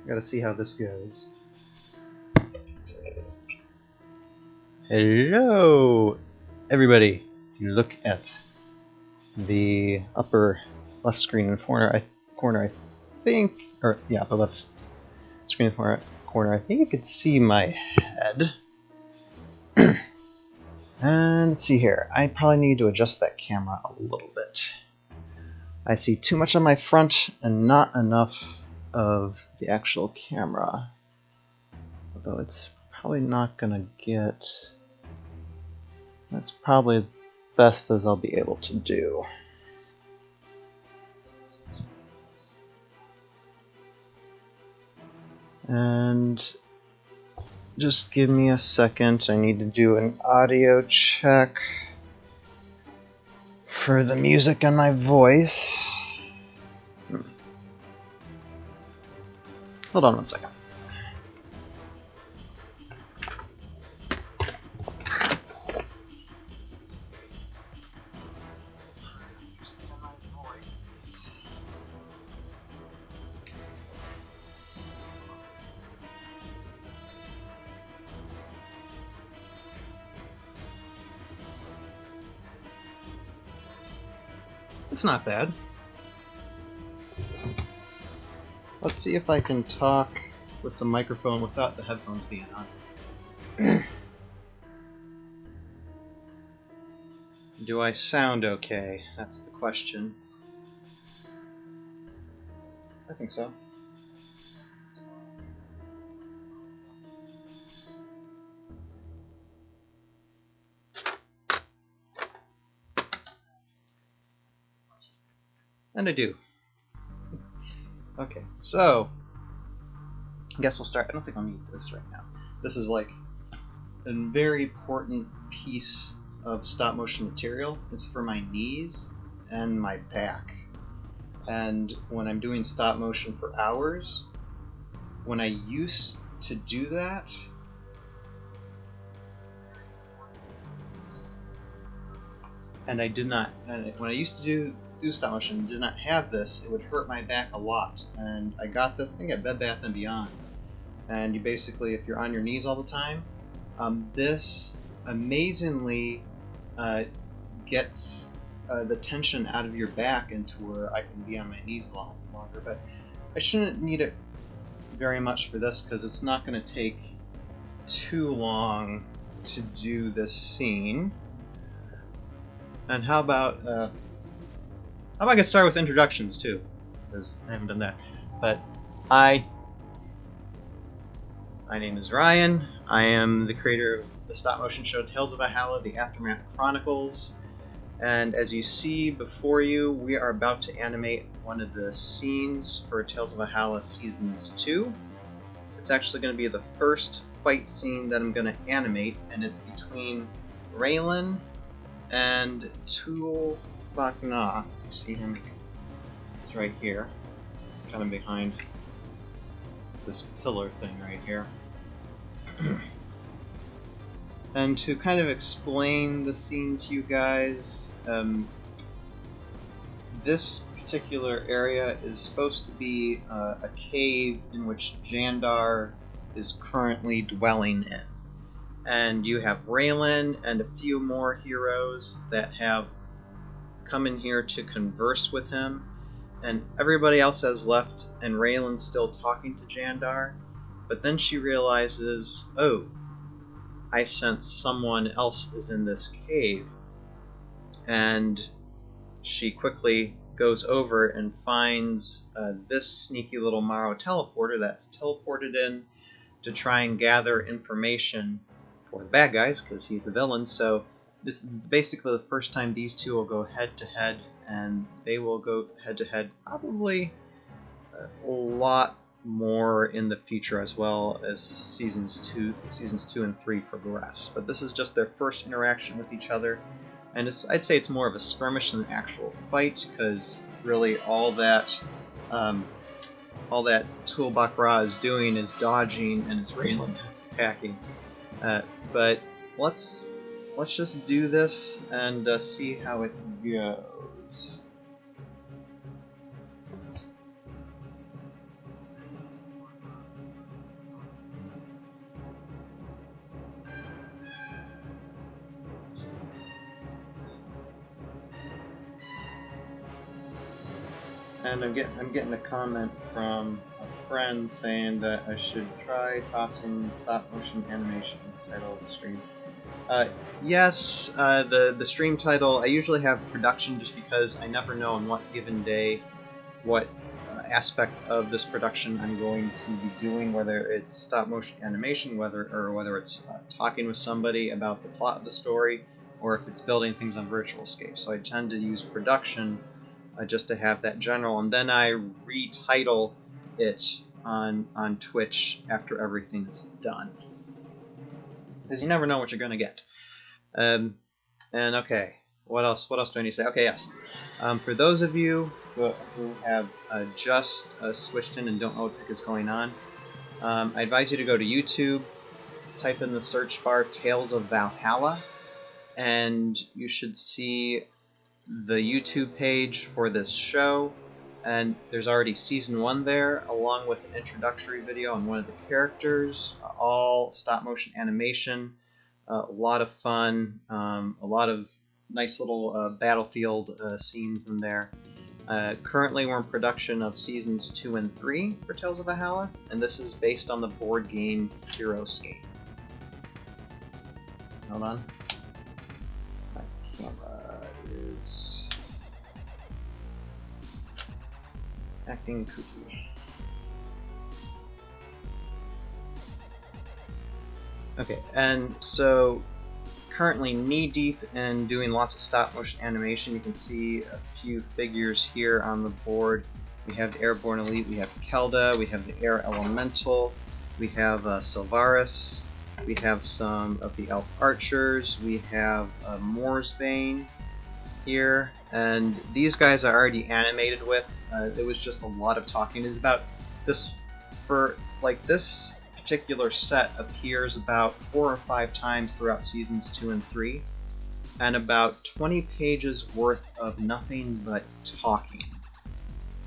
Gotta see how this goes. Hello, everybody. If you look at the upper left screen corner, I think, or yeah, the left screen corner, I think you could see my head. And let's see here. I probably need to adjust that camera a little bit. I see too much on my front and not enough of the actual camera. Although it's probably not gonna get... That's probably as best as I'll be able to do. And just give me a second. I need to do an audio check for the music and my voice. Hold on one second. It's not bad. Let's see if I can talk with the microphone without the headphones being on. Do I sound okay? That's the question. I think so. And I do. Okay, so I guess we'll start. I don't think I'll need this right now. This is like a very important piece of stop motion material. It's for my knees and my back. And when I'm doing stop motion for hours, when I used to do that, and I did not, when I used to do stop motion and did not have this, it would hurt my back a lot. And I got this thing at Bed Bath & Beyond. And you basically, if you're on your knees all the time, this amazingly gets the tension out of your back into where I can be on my knees a lot longer. But I shouldn't need it very much for this because it's not going to take too long to do this scene. And how about I get started with introductions too, because I haven't done that. But my name is Ryan. I am the creator of the stop motion show Tales of Valhalla: The Aftermath Chronicles. And as you see before you, we are about to animate one of the scenes for Tales of Valhalla Seasons 2. It's actually going to be the first fight scene that I'm going to animate, and it's between Raelin and Tul-Bak-Ra. You see him? He's right here, kind of behind this pillar thing right here. And to kind of explain the scene to you guys, this particular area is supposed to be a cave in which Jandar is currently dwelling in. And you have Raelin and a few more heroes that have come in here to converse with him. And everybody else has left, and Raelin's still talking to Jandar. But then she realizes, oh, I sense someone else is in this cave. And she quickly goes over and finds this sneaky little Morrow teleporter that's teleported in to try and gather information for the bad guys, because he's a villain. So this is basically the first time these two will go head-to-head, and they will go head-to-head probably a lot more in the future as well as seasons 2 and 3 progress. But this is just their first interaction with each other, and I'd say it's more of a skirmish than an actual fight, because really all that Tul-Bak-Ra is doing is dodging, and it's Raelin that's attacking. But let's just do this and see how it goes. And I'm getting a comment from a friend saying that I should try tossing stop motion animation title of the stream. Yes, the stream title, I usually have production just because I never know on what given day what aspect of this production I'm going to be doing, whether it's stop motion animation, whether it's talking with somebody about the plot of the story, or if it's building things on Virtualscape. So I tend to use production just to have that general, and then I retitle it on Twitch after everything is done, because you never know what you're going to get. And okay, what else do I need to say? Okay, yes. For those of you who have just switched in and don't know what the heck is going on, I advise you to go to YouTube, type in the search bar Tales of Valhalla, and you should see the YouTube page for this show. And there's already season 1 there, along with an introductory video on one of the characters, all stop motion animation. A lot of fun, a lot of nice little battlefield scenes in there. Currently we're in production of seasons 2 and 3 for Tales of Valhalla, and this is based on the board game Heroscape. Hold on. My camera is acting kooky. Okay, and so currently knee-deep in doing lots of stop-motion animation. You can see a few figures here on the board. We have the Airborne Elite, we have Kelda, we have the Air Elemental, we have Sylvaris, we have some of the Elf Archers, we have Moorsbane here, and these guys are already animated with. It was just a lot of talking. It's about this, for like this particular set appears about 4 or 5 times throughout seasons 2 and 3, and about 20 pages worth of nothing but talking.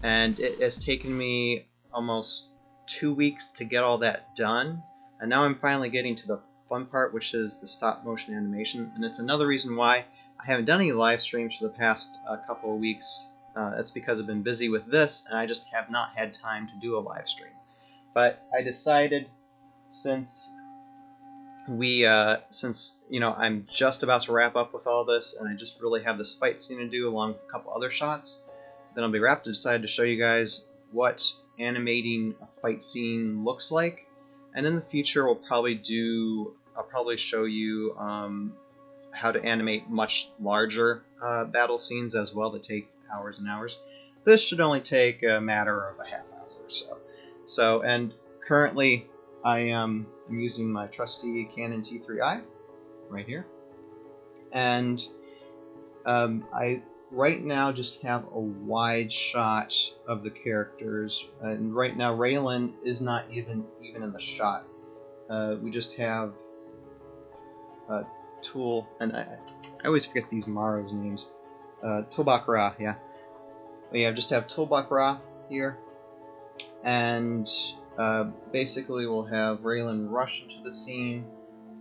And it has taken me almost 2 weeks to get all that done, and now I'm finally getting to the fun part, which is the stop motion animation. And it's another reason why I haven't done any live streams for the past couple of weeks. That's because I've been busy with this, and I just have not had time to do a live stream. But I decided, since I'm just about to wrap up with all this, and I just really have this fight scene to do along with a couple other shots, then I'll be wrapped. I decided to show you guys what animating a fight scene looks like, and in the future I'll probably show you how to animate much larger battle scenes as well that take hours and hours. This should only take a matter of a half hour or so. And currently I am using my trusty Canon T3i right here, and I right now just have a wide shot of the characters, and right now Raelin is not even in the shot. We just have Tul, and I always forget these Maro's names. Tul-Bak-Ra, yeah. We just have Tul-Bak-Ra here, and basically we'll have Raelin rush into the scene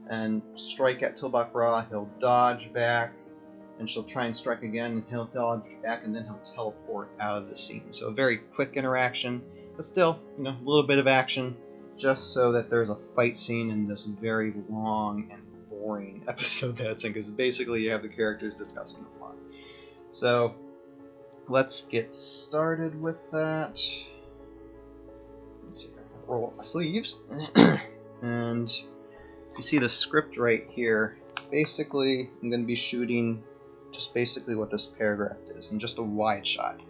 and strike at Tul-Bak-Ra. He'll dodge back, and she'll try and strike again, and he'll dodge back, and then he'll teleport out of the scene. So a very quick interaction, but still, a little bit of action, just so that there's a fight scene in this very long and boring episode that it's in, because basically you have the characters discussing the plot. So let's get started with that. Let's see if I can roll up my sleeves. And you see the script right here. Basically, I'm going to be shooting just basically what this paragraph is, and just a wide shot.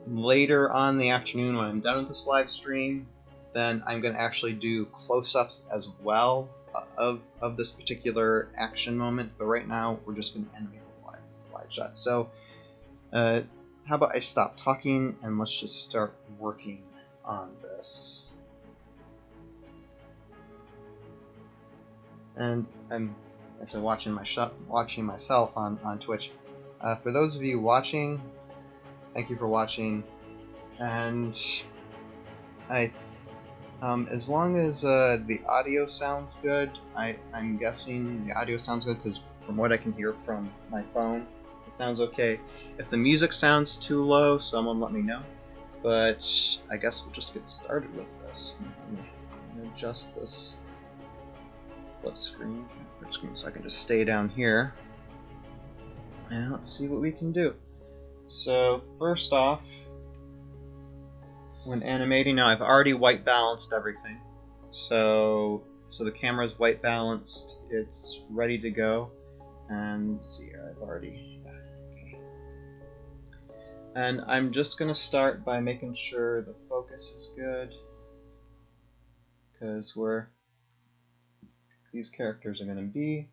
Later on in the afternoon, when I'm done with this live stream, then I'm going to actually do close-ups as well of this particular action moment. But right now, we're just going to animate the wide shot. So, how about I stop talking and let's just start working on this. And I'm actually watching myself on Twitch. For those of you watching, thank you for watching. And as long as the audio sounds good, I'm guessing the audio sounds good, because from what I can hear from my phone, it sounds okay. If the music sounds too low, someone let me know. But I guess we'll just get started with this. I'm gonna adjust this flip screen so I can just stay down here. And let's see what we can do. So first off, when animating, now I've already white balanced everything. So the camera's white balanced, it's ready to go. And see here, I've already, okay. And I'm just gonna start by making sure the focus is good, because where these characters are gonna be,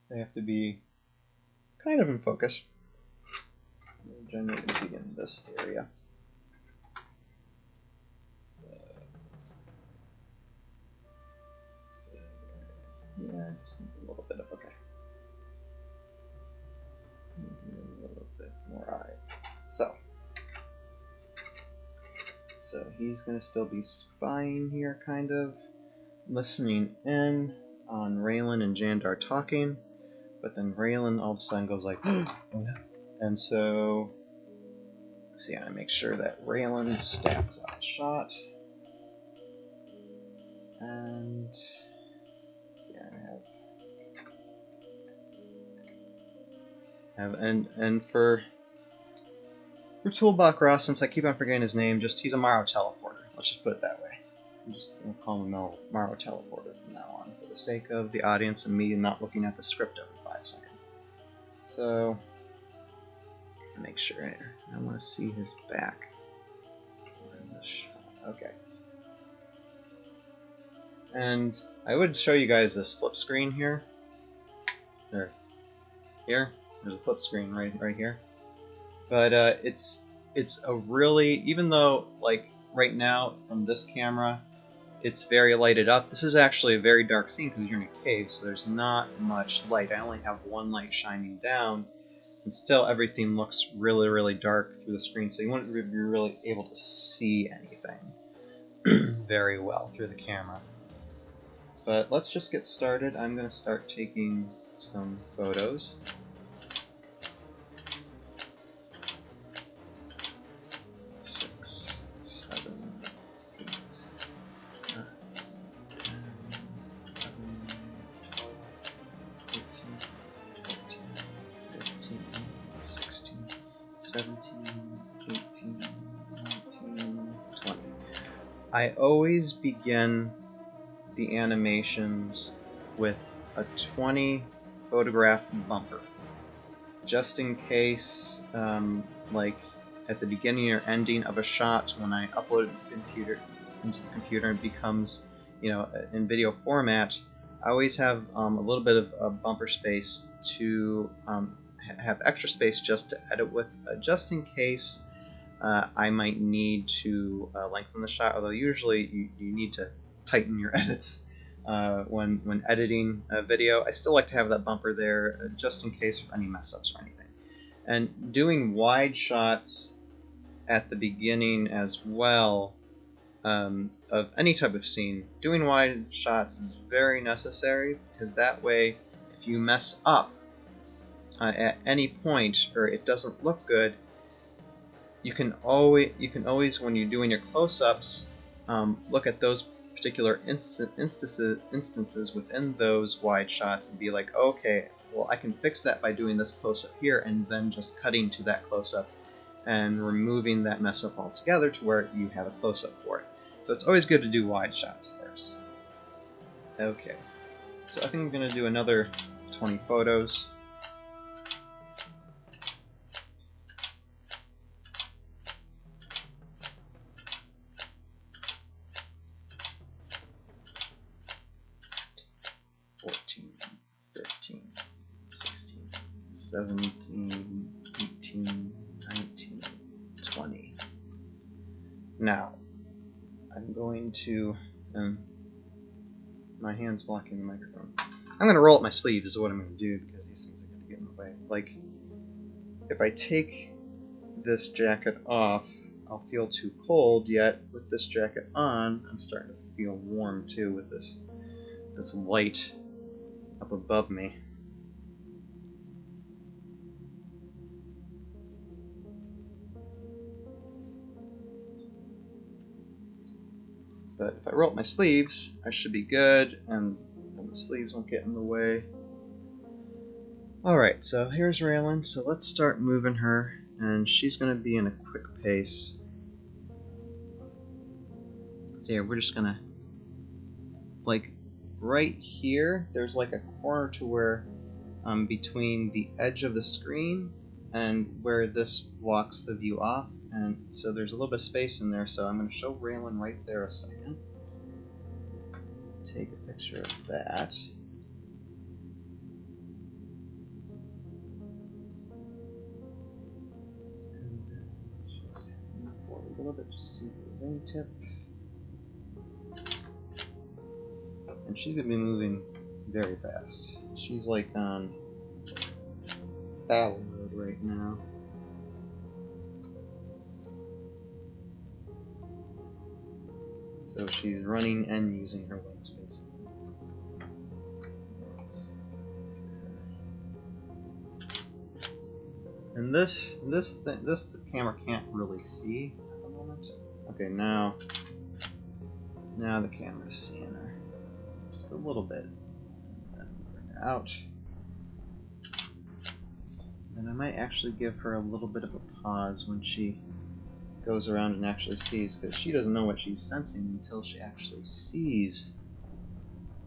they have to be kind of in focus. They're generally gonna be in this area. Yeah, just needs a little bit of, okay. A little bit more, alright. So he's going to still be spying here, kind of, listening in on Raelin and Jandar talking, but then Raelin all of a sudden goes like, oh no. And so, let's see, I make sure that Raelin stacks out the shot. And see, I have and for Tul-Bak-Ra, since I keep on forgetting his name, he's a Maro teleporter. Let's just put it that way. I'm just gonna call him Maro teleporter from now on, for the sake of the audience and me not looking at the script every 5 seconds. So make sure I want to see his back. Okay. And I would show you guys this flip screen here. There's a flip screen right here. But it's a really, even though like right now from this camera it's very lighted up, this is actually a very dark scene because you're in a cave, so there's not much light. I only have one light shining down, and still everything looks really, really dark through the screen, so you wouldn't be really able to see anything very well through the camera. But let's just get started. I'm going to start taking some photos. I always begin the animations with a 20 photograph bumper, just in case, like at the beginning or ending of a shot, when I upload it into the computer and it becomes, in video format, I always have a little bit of a bumper space to have extra space just to edit with, just in case I might need to lengthen the shot, although usually you need to tighten your edits when editing a video. I still like to have that bumper there just in case of any mess ups or anything. And doing wide shots at the beginning as well of any type of scene, doing wide shots is very necessary, because that way if you mess up at any point or it doesn't look good, you can always when you're doing your close-ups, look at those particular instances within those wide shots and be like, okay, well, I can fix that by doing this close-up here, and then just cutting to that close-up and removing that mess up altogether to where you have a close-up for it. So it's always good to do wide shots first. Okay, so I think I'm going to do another 20 photos. 14, 15, 16, 17, 18, 19, 20. Now, I'm going to, my hand's blocking the microphone. I'm going to roll up my sleeves is what I'm going to do, because these things are going to get in the way. Like, if I take this jacket off, I'll feel too cold, yet with this jacket on, I'm starting to feel warm too with this light up above me. But if I roll up my sleeves, I should be good, and the sleeves won't get in the way. Alright, so here's Raelin, so let's start moving her, and she's going to be in a quick pace. So here, we're just going to, like, right here, there's like a corner to where, between the edge of the screen and where this blocks the view off, and so there's a little bit of space in there, so I'm going to show Raelin right there a second. Take a picture of that. A little bit just to the wingtip, and she's gonna be moving very fast. She's like on battle mode right now. So she's running and using her wing space. And this the camera can't really see. Okay, now the camera's seeing her just a little bit. Then bring her out. And I might actually give her a little bit of a pause when she goes around and actually sees, because she doesn't know what she's sensing until she actually sees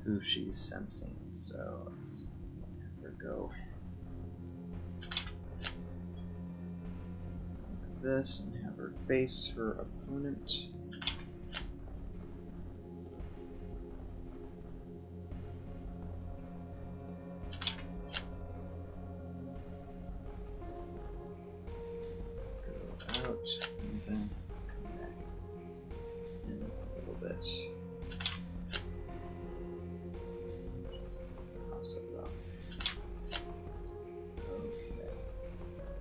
who she's sensing. So let's have her go like this and have her face her opponent. Go out and then come back in a little bit. Toss it up. Okay.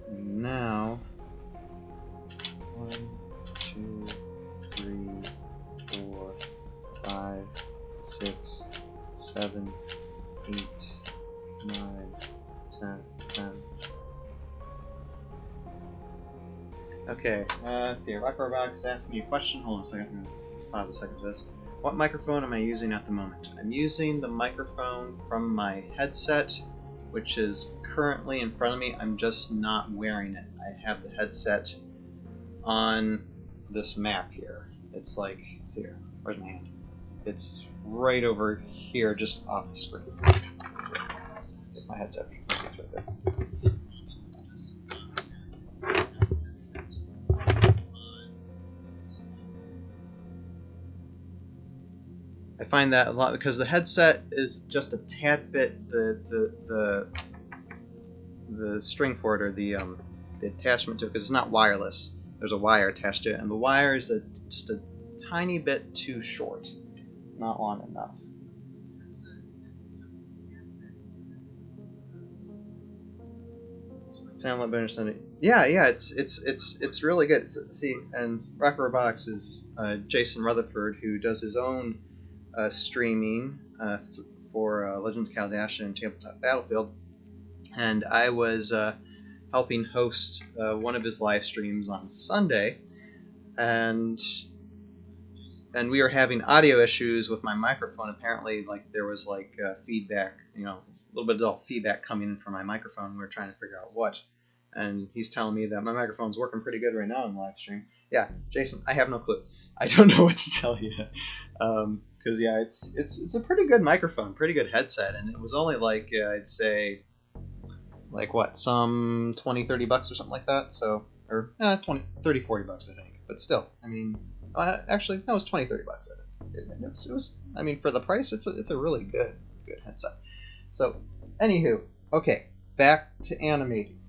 And now 1, 2, 3, 4, 5, 6, 7, 8, 9, 10, 10. Okay, let's see. Rockrobotics asking me a question. Hold on a second. Pause a second for this. What microphone am I using at the moment? I'm using the microphone from my headset, which is currently in front of me. I'm just not wearing it. I have the headset on this map here. It's like, it's here. Where's my hand? It's right over here, just off the screen. Take my headset. It's right there. I find that a lot because the headset is just a tad bit the string for it, or the attachment to it, because it's not wireless. There's a wire attached to it, and the wire is just a tiny bit too short, not long enough. Sound like better understanding. Yeah, it's really good. See, and Rocket Robotics is Jason Rutherford, who does his own streaming for Legends of Kaldasha and Tabletop Battlefield, and I was helping host one of his live streams on Sunday, and we were having audio issues with my microphone. Apparently, like there was like feedback, a little bit of feedback coming in from my microphone. We were trying to figure out what, and he's telling me that my microphone's working pretty good right now in the live stream. Yeah, Jason, I have no clue. I don't know what to tell you. Because yeah, it's a pretty good microphone, pretty good headset, and it was only like I'd say like what, some $20-30 or something like that. So, or $20-30-40 I think. But still, I mean, actually no, it was $20-30 I think. It was, I mean, for the price, it's a really good headset. So, anywho, okay, back to animating,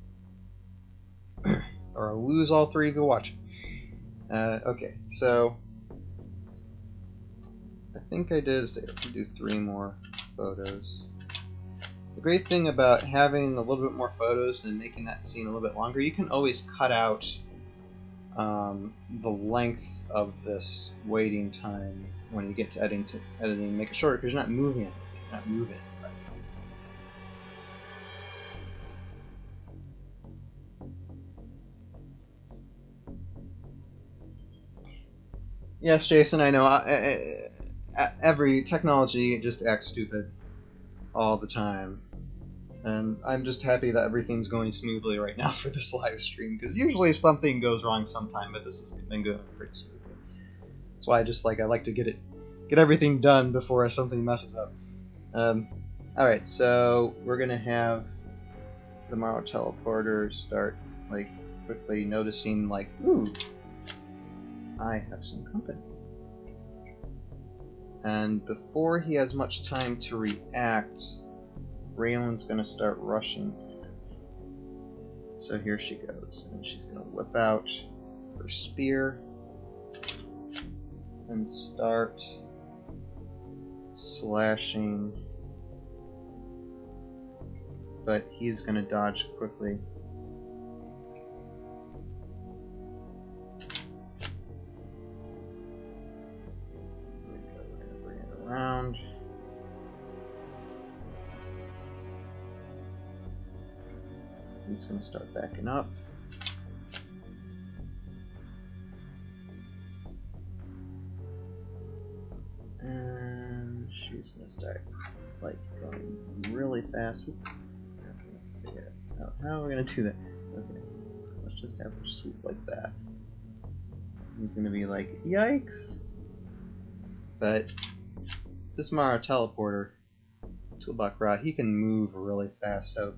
or I'll lose all three of you watching. Okay, so I think I did say I can do 3 more photos. The great thing about having a little bit more photos and making that scene a little bit longer, you can always cut out the length of this waiting time when you get to editing, make it shorter, because you're not moving it. You're not moving it. Yes, Jason, I know. Every technology just acts stupid all the time. And I'm just happy that everything's going smoothly right now for this live stream, because usually something goes wrong sometime, but this has been going pretty smoothly. That's why I like to get everything done before something messes up. Alright, so we're gonna have the Morrow teleporter start quickly noticing ooh, I have some company. And before he has much time to react, Raelin's gonna start rushing. So here she goes, and she's gonna whip out her spear and start slashing, but he's gonna dodge quickly. We're gonna bring it around. He's gonna start backing up. And she's gonna start going really fast. How are we gonna do that? Okay, let's just have her swoop like that. He's gonna be like, yikes! But this Morrow teleporter, Tul-Bak-Ra, he can move really fast, so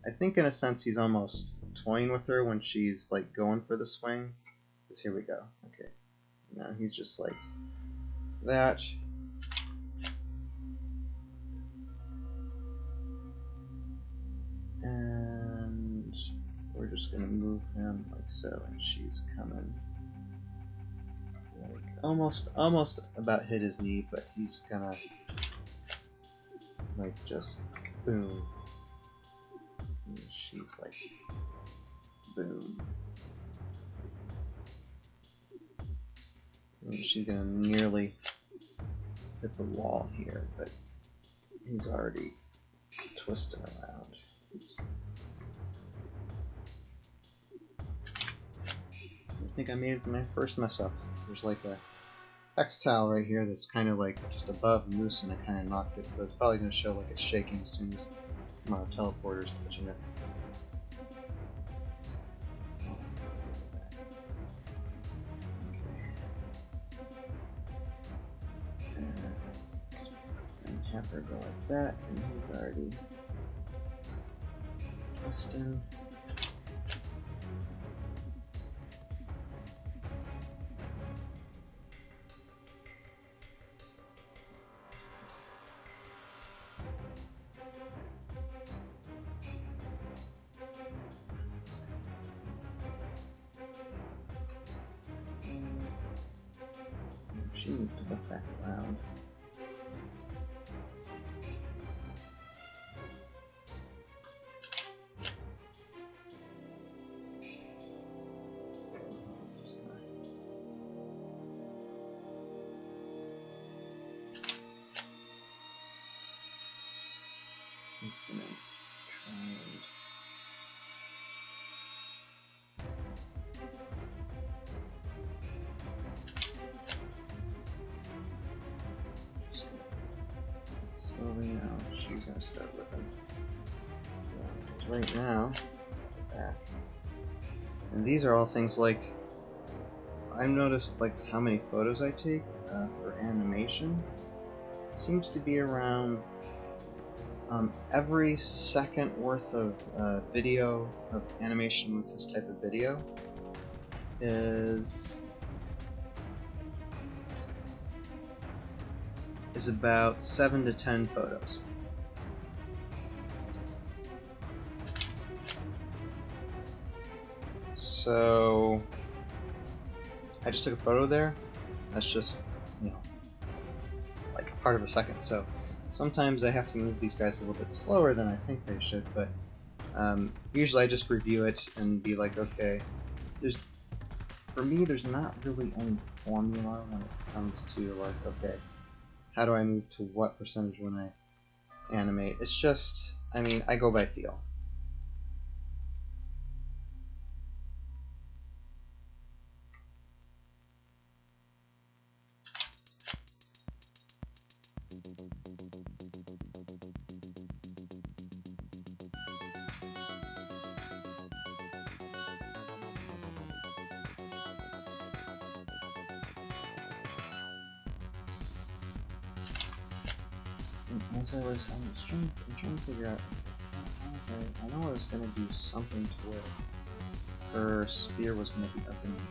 I think in a sense he's almost toying with her when she's going for the swing. Because here we go. Okay, now he's just like that. And we're just gonna move him like so, and she's coming almost about hit his knee, but he's gonna just boom. And she's boom. And she's gonna nearly hit the wall here, but he's already twisting around. I think I made my first mess up. There's a hex tile right here that's kind of just above Moose, and I kind of knocked it, so it's probably going to show it's shaking as soon as my teleporter's touching it. And have her go like that, and he's already twisting. She needs to go back around. I'm just gonna try and slowly now she's gonna start whipping. Right now, that. And these are all things I've noticed how many photos I take for animation. Seems to be around every second worth of video of animation with this type of video is about 7 to 10 photos. So I just took a photo there. That's just, a part of a second. So sometimes I have to move these guys a little bit slower than I think they should, but usually I just review it and be like, okay, for me, there's not really any formula when it comes to okay, how do I move to what percentage when I animate? It's just, I go by feel. I'm trying to figure out. I know I was gonna do something to where her spear was gonna be up in the air.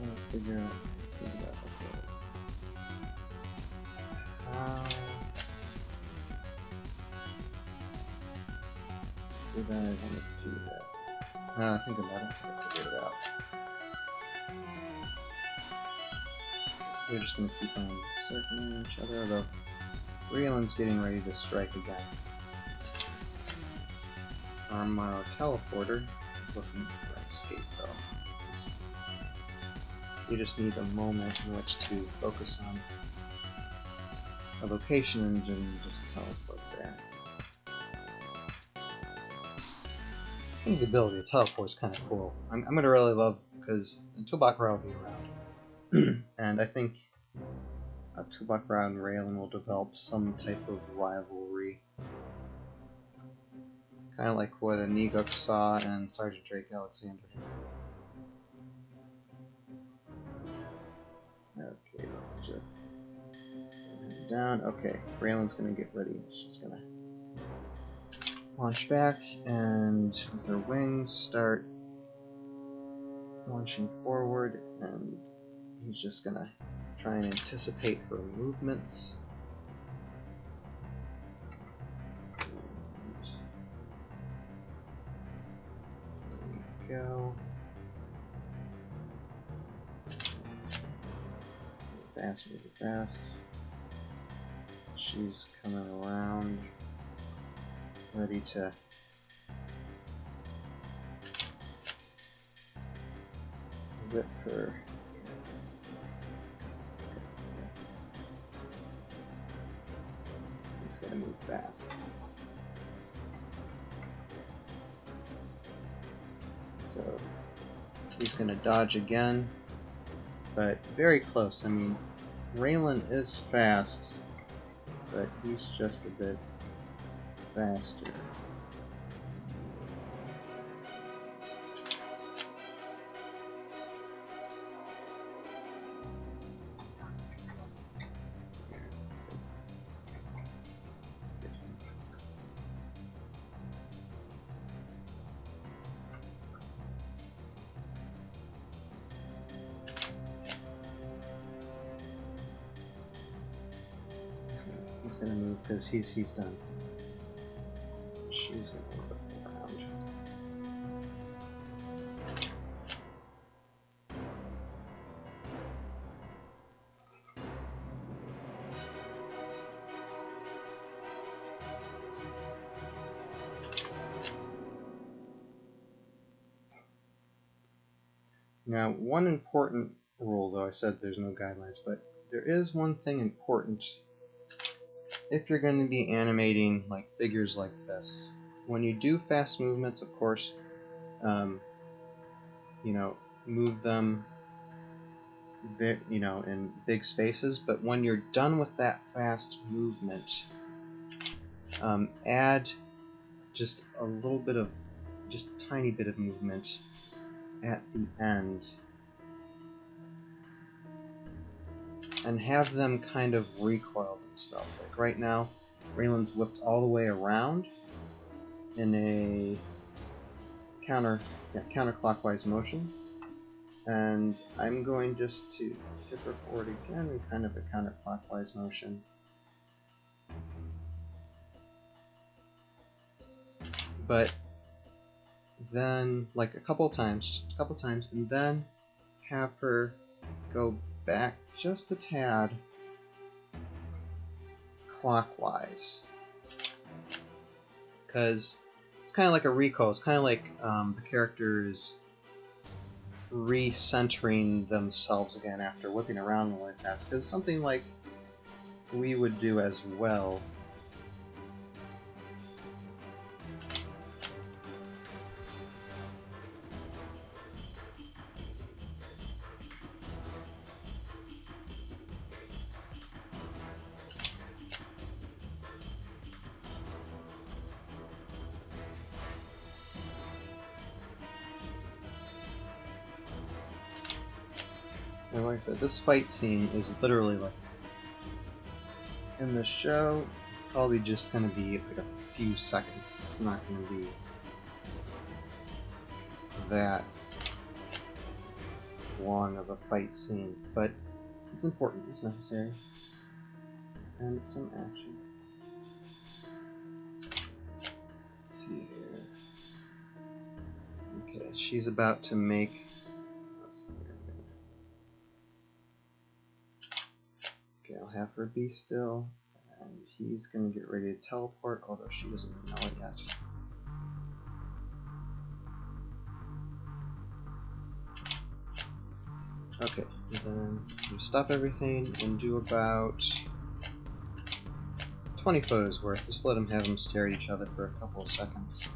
I'm gonna figure out. Did I want to do that? Think about it. I figured it out. We're just gonna keep on circling each other, although Raelin's getting ready to strike again. Our teleporter is looking for escape though. He just needs a moment in which to focus on a location and just teleport there. I think the ability to teleport is kind of cool. I'm going to really love, because Tul-Bak-Ra will be around. And I think Tul-Bak-Ra and Raelin will develop some type of rivalry. Kind of like what Anigok saw and Sergeant Drake Alexander. Okay, let's just slow him down. Okay, Raelin's going to get ready. She's going to launch back, and with her wings start launching forward, and he's just going to try and anticipate her movements. And there we go. Fast, really fast. She's coming around, ready to whip her. He's gonna move fast. So he's gonna dodge again, but very close. I mean, Raelin is fast, but he's just a bit faster. He's gonna move because he's done. She's gonna look around. Now, one important rule, though I said there's no guidelines, but there is one thing important if you're going to be animating like figures like this. When you do fast movements, of course, move them, in big spaces. But when you're done with that fast movement, add just a little bit of, just a tiny bit of movement at the end, and have them kind of recoil themselves. Like right now, Raelin's whipped all the way around in a counterclockwise motion, and I'm going just to tip her forward again in kind of a counterclockwise motion. But then, like a couple times, and then have her go back just a tad clockwise, because it's kind of like a recoil. It's kind of like the characters recentering themselves again after whipping around really fast, because something like we would do as well. And like I said, this fight scene is literally like, in the show, it's probably just going to be like a few seconds. It's not going to be that long of a fight scene, but it's important, it's necessary, and it's some action. Let's see here. Okay, she's about to make. Let's see here. Okay, I'll have her be still, and he's gonna get ready to teleport, although she doesn't know it yet. Okay, and then you stop everything and do about 20 photos worth. Just let them stare at each other for a couple of seconds.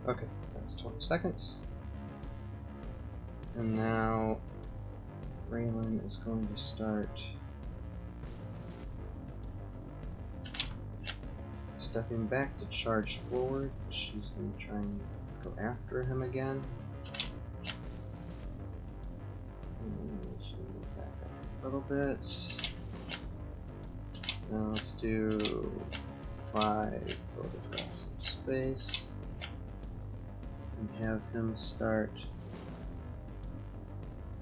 Okay, that's 20 seconds. And now Raelin is going to start stepping back to charge forward. She's going to try and go after him again. And she'll move back up a little bit. Now let's do 5 photographs of space. And have him start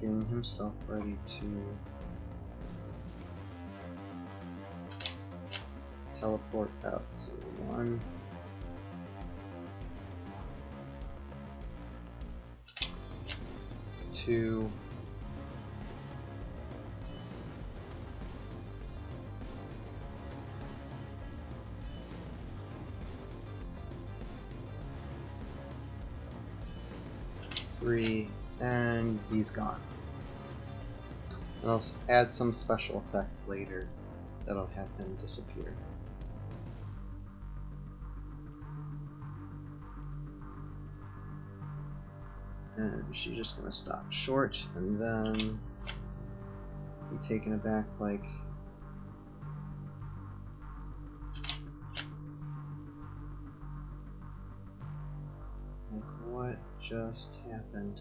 getting himself ready to teleport out. So 1, 2, 3, and he's gone. And I'll add some special effect later that'll have him disappear. And she's just gonna stop short and then be taken aback like what just happened?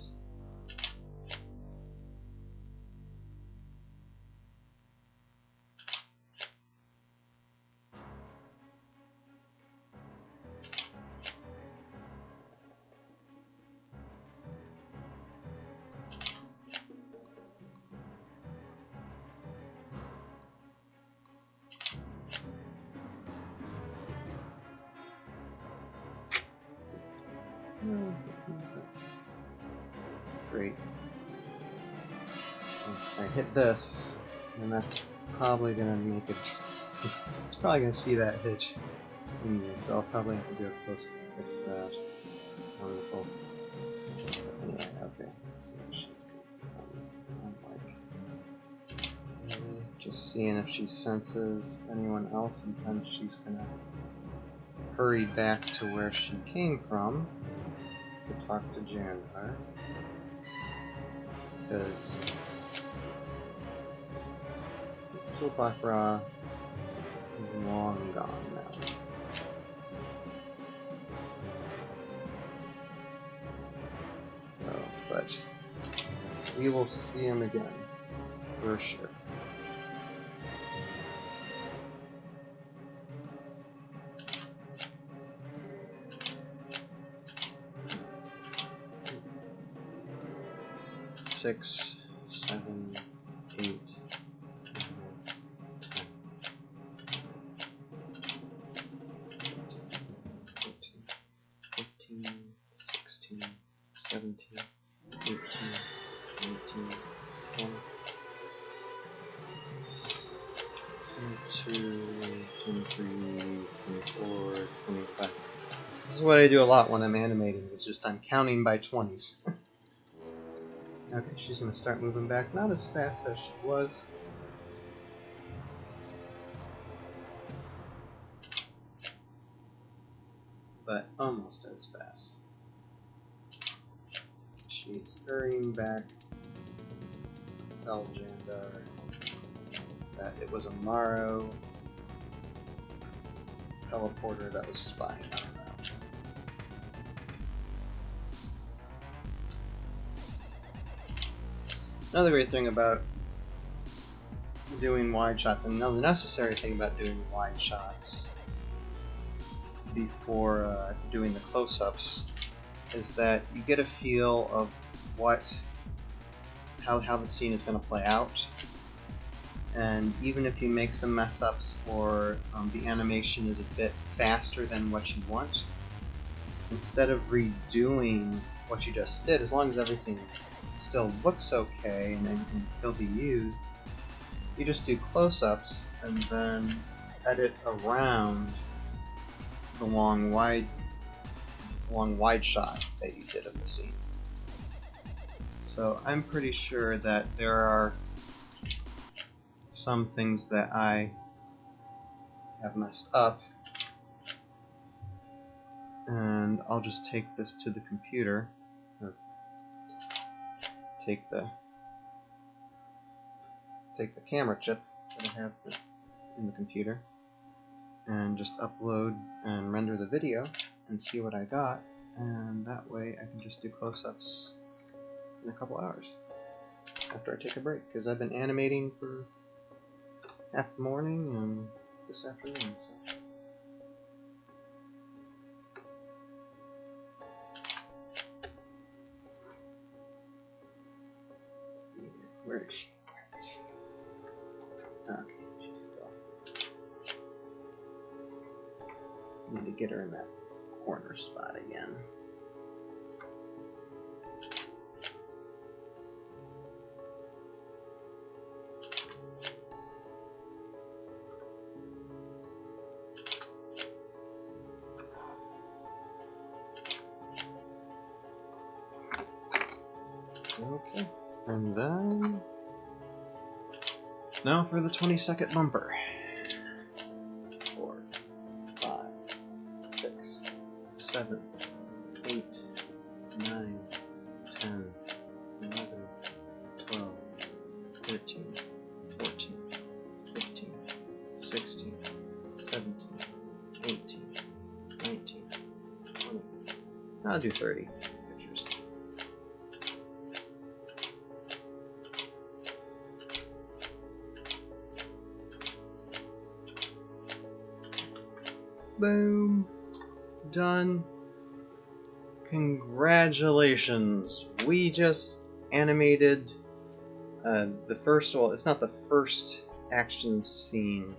Great. I hit this, and that's probably gonna make it. It's probably gonna see that hitch in me, so I'll probably have to do a close fix that. Wonderful. But anyway, okay. So she's gonna just seeing if she senses anyone else, and then she's gonna hurry back to where she came from to talk to Jandar. Because Tul-Bak-Ra is long gone now. So, but we will see him again, for sure. Six, 7, 8, 9, 10, 14, 15, 16, 17, 18, 19, 20, 22, 23, 24, 25. This is what I do a lot when I'm animating, it's just I'm counting by 20s. Okay, she's going to start moving back, not as fast as she was. but almost as fast. She's hurrying back. Tell Jandar that it was a Morrow teleporter that was spying on them. Another great thing about doing wide shots, and another necessary thing about doing wide shots before doing the close-ups, is that you get a feel of how the scene is going to play out. And even if you make some mess-ups or the animation is a bit faster than what you want, instead of redoing what you just did, as long as everything still looks okay and can still be used, you just do close-ups and then edit around the long wide shot that you did of the scene. So I'm pretty sure that there are some things that I have messed up, and I'll just take this to the computer, or take the camera chip that I have in the computer, and just upload and render the video and see what I got, and that way I can just do close-ups in a couple hours after I take a break, because I've been animating for half the morning and this afternoon. So. Where is she? Okay, she's still. Need to get her in that corner spot again. Okay, and then now for the 20-second bumper. 4, 5, 6, 7, 8, 9, 10, 11, 12, 13, 14, 15, 16, 17, 18, 19, 20. I'll do 30 pictures. Boom. Done. Congratulations. We just animated the first, well, it's not the first action scene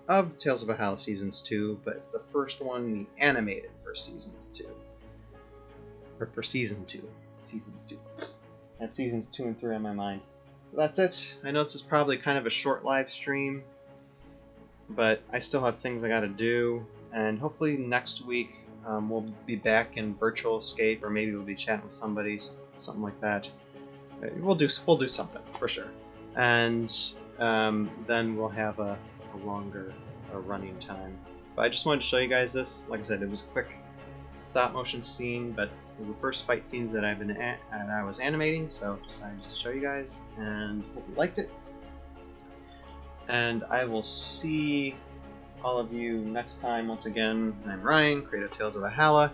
of Tales of Valhalla Seasons 2, but it's the first one we animated for Seasons 2. Or for Season 2. Seasons 2. I have Seasons 2 and 3 on my mind. So that's it. I know this is probably kind of a short live stream, but I still have things I gotta do, and hopefully next week we'll be back in virtual escape, or maybe we'll be chatting with somebody, something like that. We'll do something for sure, and then we'll have a longer running time. But I just wanted to show you guys this. Like I said, it was a quick stop motion scene, but it was the first fight scenes that I was animating, so decided just to show you guys, and hope you liked it. And I will see all of you next time. Once again, I'm Ryan, creator of Tales of Valhalla,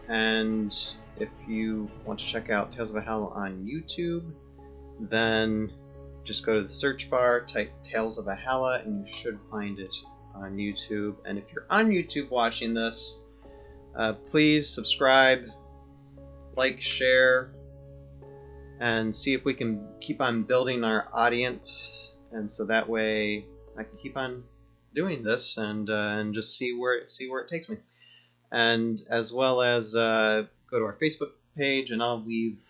and if you want to check out Tales of Valhalla on YouTube, then just go to the search bar, type Tales of Valhalla, and you should find it on YouTube. And if you're on YouTube watching this, please subscribe, like, share, and see if we can keep on building our audience, and so that way I can keep on doing this and just see where it takes me. And as well as go to our Facebook page, and I'll leave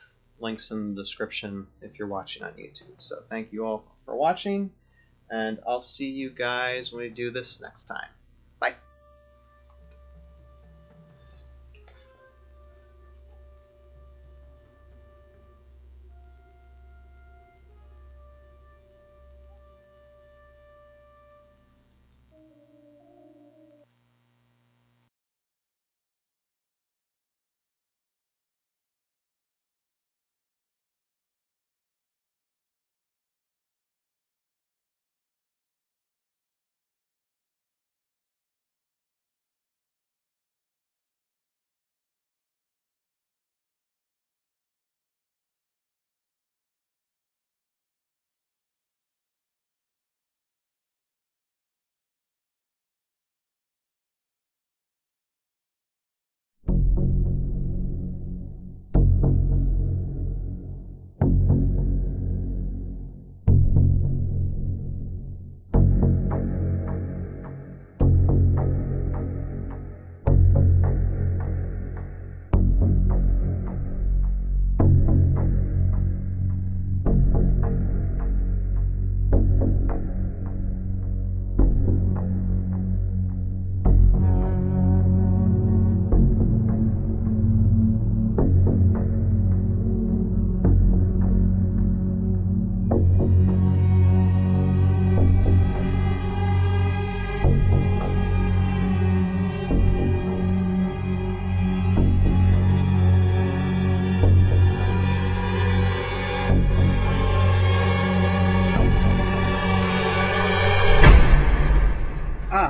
links in the description if you're watching on YouTube. So thank you all for watching, and I'll see you guys when we do this next time. Bye.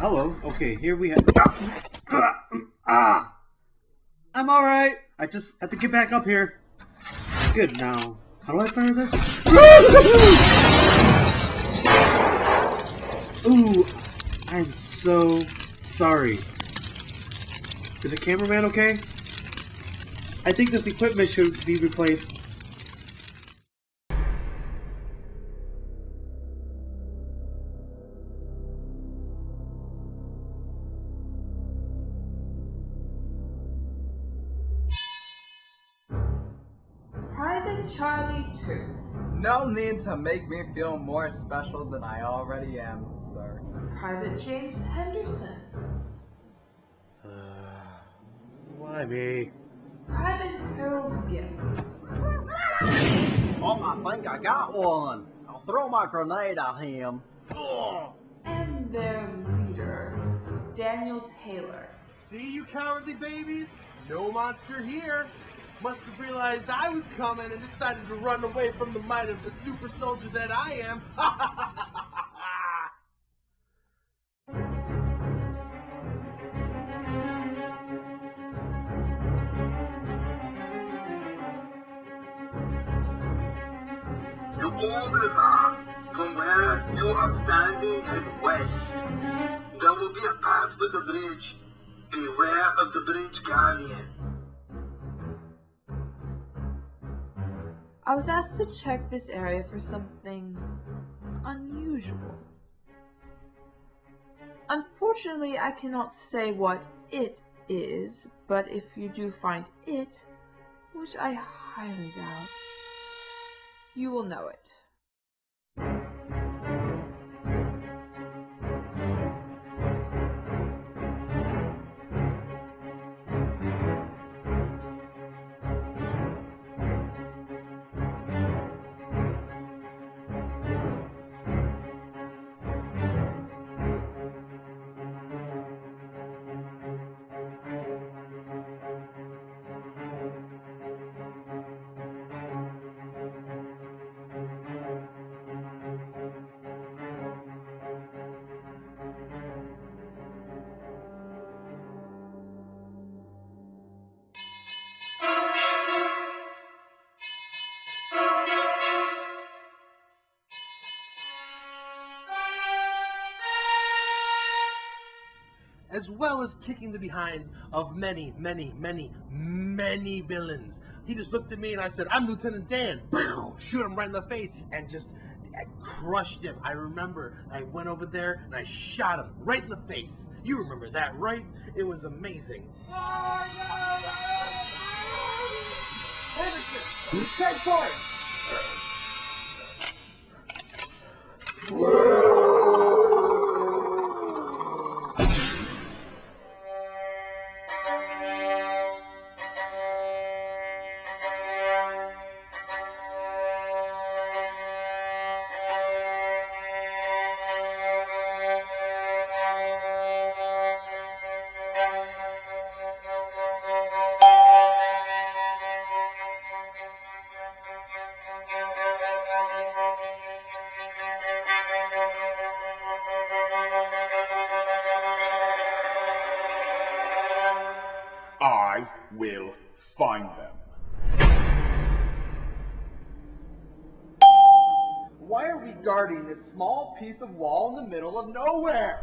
hello. Okay, here we have... I'm alright. I just have to get back up here. Good, now, how do I fire this? Ooh, I'm so sorry. Is the cameraman okay? I think this equipment should be replaced. Private Charlie Tooth. No need to make me feel more special than I already am, sir. Private James Henderson. Why me? Private Harold Gibb. Oh, I think I got one. I'll throw my grenade at him. And their leader, Daniel Taylor. See, you cowardly babies? No monster here. Must have realized I was coming and decided to run away from the might of the super soldier that I am. The orders are, from where you are standing, head west. There will be a path with a bridge. Beware of the bridge guardian. I was asked to check this area for something unusual. Unfortunately, I cannot say what it is, but if you do find it, which I highly doubt, you will know it. As well as kicking the behinds of many, many, many, many villains. He just looked at me and I said, I'm Lieutenant Dan. Shoot him right in the face and I crushed him. I remember I went over there and I shot him right in the face. You remember that, right? It was amazing. Henderson, take point! I will find them. Why are we guarding this small piece of wall in the middle of nowhere?